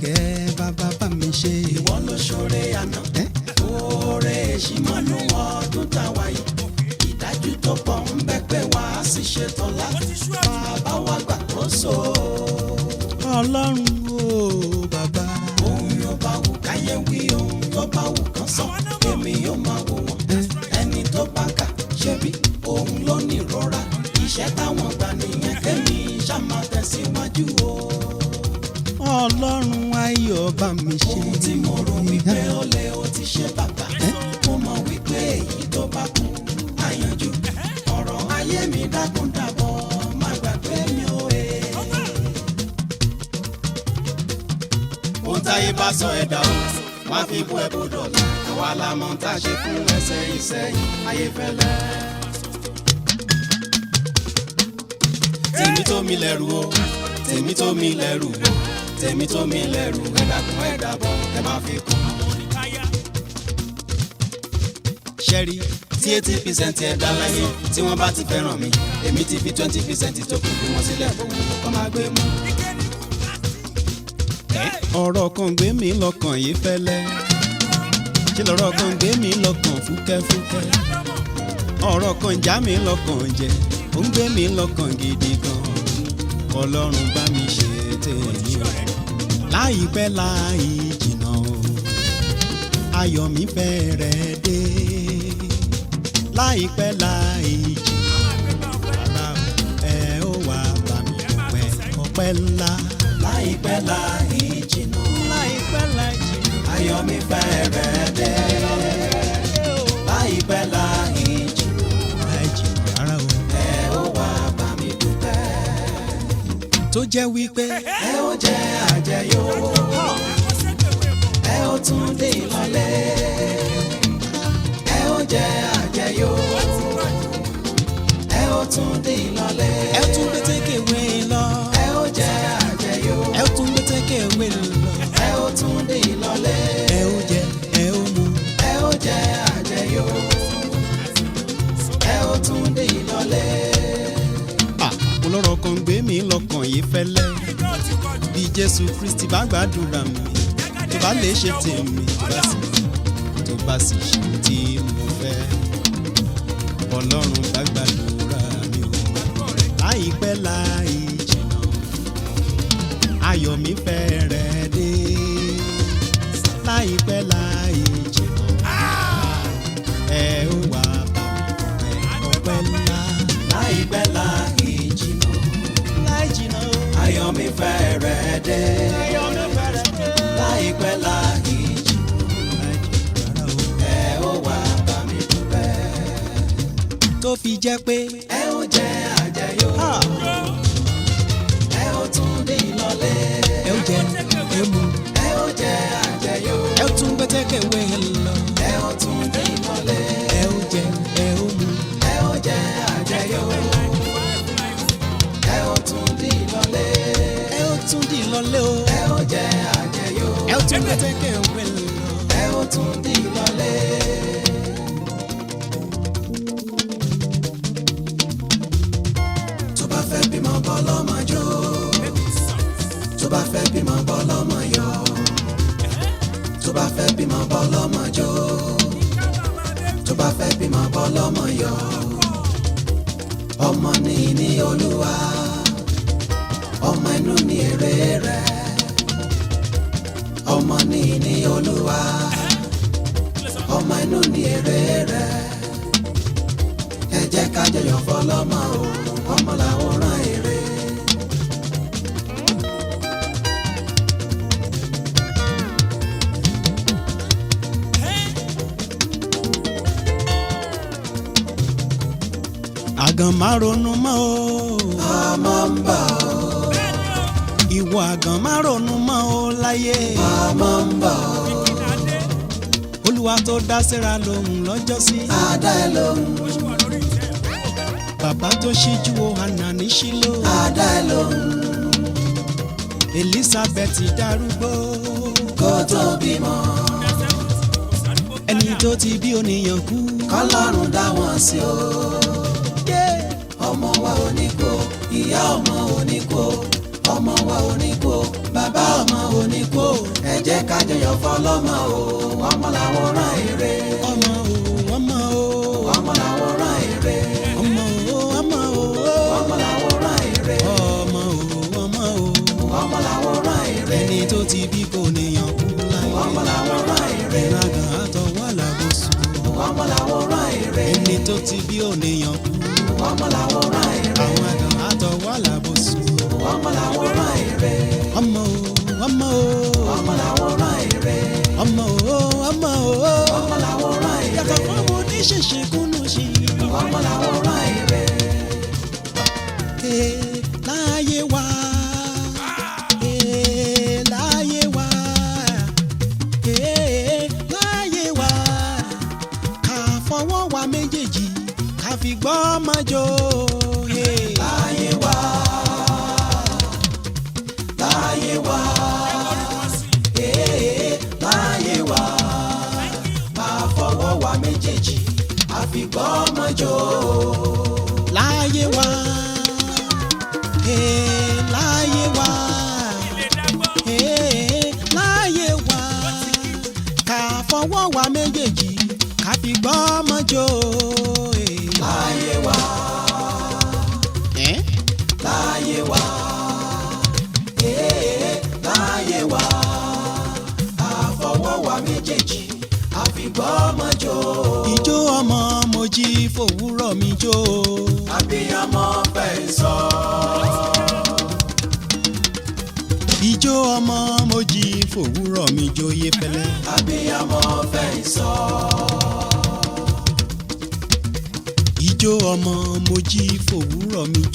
kẹ́ bàbá bá mi ṣe. Ìwọ ló ṣoore àná, oore ìṣímọ́nú ọdún táwa yìí. Ìdájú tó pọ̀ ń bẹ pé wá sì ṣetán láti bàbá wa gbàkóso. Ọlọ́run o bàbá. Ohun yóò bá wù káyé wí, ohun tó bá wù kán sọ, èmi yóò máa wò wọ́n. Ẹni tó bá kà ṣebí òun ló ní ìrora. Iṣẹ́ táwọn gbà nìyẹn, kémi ṣá máa tẹ̀síwájú o. Ọlọ́run ayọ̀ bá mi ṣe. Ohun tí mo rò wípé ó lè ó ti ṣe bàbá. Mo mọ̀ wípé èyí tó bá kù á yanjú. Ọ̀rọ̀ ayé mi dákun dàbọ̀, má gbàgbé mi o. Ohun táyé bá sọ ẹ̀dá o, wọ́n á fi bú ẹ̀bù dọ̀là. Àwa la mọ̀ tá a ṣe fún ẹsẹ̀ ìsẹ́yìn ayé fẹ́lẹ́. Tèmi tó mi lẹ́rù o, tèmi tó mi lẹ́rù o, tèmi tó mi lẹ́rù, ẹ dákun ẹ dàbọ̀ ẹ má fi kún. Ṣẹ́rí tí 80% ẹ̀dá láyé tí wọ́n bá ti fẹ́ràn mi, èmi ti fi 20% tó kù bí wọ́n sílẹ̀ fún mi kọ́ máa gbé mú. Ọ̀rọ̀ kan gbé mi lọ́kàn yìí fẹ́lẹ́. Ṣé lọ́rọ̀ kan gbé mi lọ́kàn fúkẹ́fúkẹ́? Ọ̀rọ̀ kan já mi lọ́kàn jẹ, ó ń gbé mi lọ́kàn gidi gan. Ọlọ́run bá mi ṣe tèmi o. Láìpẹ́ láì jìnnà o, ayọ̀ mi fẹ́rẹ̀ dé. Láìpẹ́ láì jìnnà, bàbá ẹ ó wá bá mi dúpẹ́ ọpẹ́ ńlá. Láìpẹ́ láì jìnnà, Láìpẹ́ láì jìnnà, ayọ̀ mi fẹ́rẹ̀ dé. Láìpẹ́ láì jìnnà, láì jìnnà rárá o. ẹ ó wá bá mi dúpẹ́. Tó jẹ́ wípé Ẹ ó jẹ àjẹyó, ẹ ó tún dé ìlọlé. Ẹ ó jẹ àjẹyó, ẹ ó tún dé ìlọlé. ẹ tún gbé tékèwé lọ. Ẹ ó jẹ àjẹyó, Ẹ tún gbé tékèwé lọ. ẹ ó tún dé ìlọlé. Ẹ ó jẹ, ẹ ó mu. Ẹ ó jẹ àjẹyó, ẹ ó tún dé ìlọlé. Olọ́rọ̀ kan gbé mi lọ́kàn yìí fẹ́lẹ́. Bí Jésù Kristi bá gbàdúrà mi, tó bá lè ṣe tèmi, tó bá sì ṣe tí mo fẹ́. Ọlọ́run bá gbàdúrà mi o. Láìpẹ́ láì jìnnà, ayọ̀ mi fẹ́rẹ̀ dé. Láìpẹ́ láì jìnnà, ẹ ó wá bá mi dúpẹ́ ọpẹ́ ńlá. Láìpẹ́ láì jìnnà, Láì jìnnà o. ayọ̀ mi fẹ́rẹ̀ dé. Ayọ̀ mi fẹ́rẹ̀ dé. Láìpẹ́ láì jìnnà, ẹ ó wá bá mi dúpẹ́. Tó fi jẹ́ pé Ẹ ó jẹ àjẹyó, ẹ ó tún dé ìlọlé. ẹ ó jẹ, ẹ mu, Ẹ ó jẹ àjẹyó, ẹ ó tún gbé tékèwé lọ. ẹ ó tún dé ìlọlé. Ẹ ó jẹ, ẹ ó mu, Ẹ ó jẹ àjẹyó, ẹ ó tún dé ìlọlé. ẹ ó tún dì lọlé o. Ẹ ó jẹ àjẹyó, Ẹ ó tún gbé tékèwé lọ. ẹ ó tún dé ìlọlé. Tó bá fẹ́ bímọ bọ́ lọ́mọ jó, tó bá fẹ́ bímọ bọ́ lọ́mọ yọ̀, tó bá fẹ́ bímọ bọ́ lọ́mọ jó, tó bá fẹ́ bímọ bọ́ lọ́mọ yọ̀. Ọmọ ní ní Olúwa, ọmọ inú ní èrè rẹ̀. Ọmọ ní ní Olúwa, ọmọ inú ní èrè rẹ̀. Ẹ jẹ́ ká jọyọ̀ fọlọ́mọ o, ọmọ làwòrán èrè. Àgàn má ronú mọ́ o. Ọmọ ń bọ̀ o, Ìwọ àgàn má ronú mọ́ o láyé. ọmọ ń bọ̀ o, Olúwa tó dá Séra lóhùn lọ́jọ́sí. Adá ẹ lóhùn, Bàbá tó ṣíjú wo Hánà ní Ṣílò. Adá ẹ lóhùn, Elizabeth darúgbó. kó tó bímọ. Ẹni tó ti bí oníyàn kú. Kọ́lọ́run dá wọn sí o. Ọmọ wa ò ní kó, ìyá ọmọ ò ní kó, ọmọ wa ò ní kú o bàbá ọmọ ò ní kú o ẹ jẹ́ ká jọyọ̀ fọlọ́mọ o ọmọ làwòrán èrè. ọmọ o ọmọ o ọmọ làwòrán èrè. ọmọ o ọmọ o ọmọ làwòrán èrè. ọmọ o ọmọ o ọmọ làwòrán èrè. ẹni tó ti bí kò níyàn kú láyé. ọmọ làwòrán èrè. ìragàn àtọwọ́ làbòsùn. ọmọ làwòrán èrè. ẹni tó ti bí ò níyàn kú. ọmọ làwòrán èrè. àwọn àgàn àtọwọ́ làbòsùn. ọmọ làwòrán èrè. ọmọ o ọmọ o ọmọ làwòrán èrè. ọmọ o ọmọ o ọmọ làwòrán èrè. yàtọ̀ fún ọmọ oníṣẹ̀ṣe kúnnú sí i. ọmọ làwòrán èrè. láyé wa láyé wa láyé wa ká fọwọ́ wa méjèèjì ká fi gbọ́ máa jó. láyé wa láyé wa láyé wa máa fọwọ́ wa méjèèjì àfi gbọ́ máa jó. láyé wa láyé wa láyé wa ká fọwọ́ wa méjèèjì ká fi gbọ́ máa jó. láyé wa láyé wa láyé wa àfọwọ́ wa méjèèjì àfi gbọ́ máa jó. ìjó ọmọ mo jí fòwúrọ̀ mi jó. àbíyamọ fẹ́ sọ. ìjó ọmọ mo jí fòwúrọ̀ mi jó yé fẹ́lẹ́. àbíyamọ fẹ́ sọ. ìjó ọmọ mo jí fòwúrọ̀ mi jó.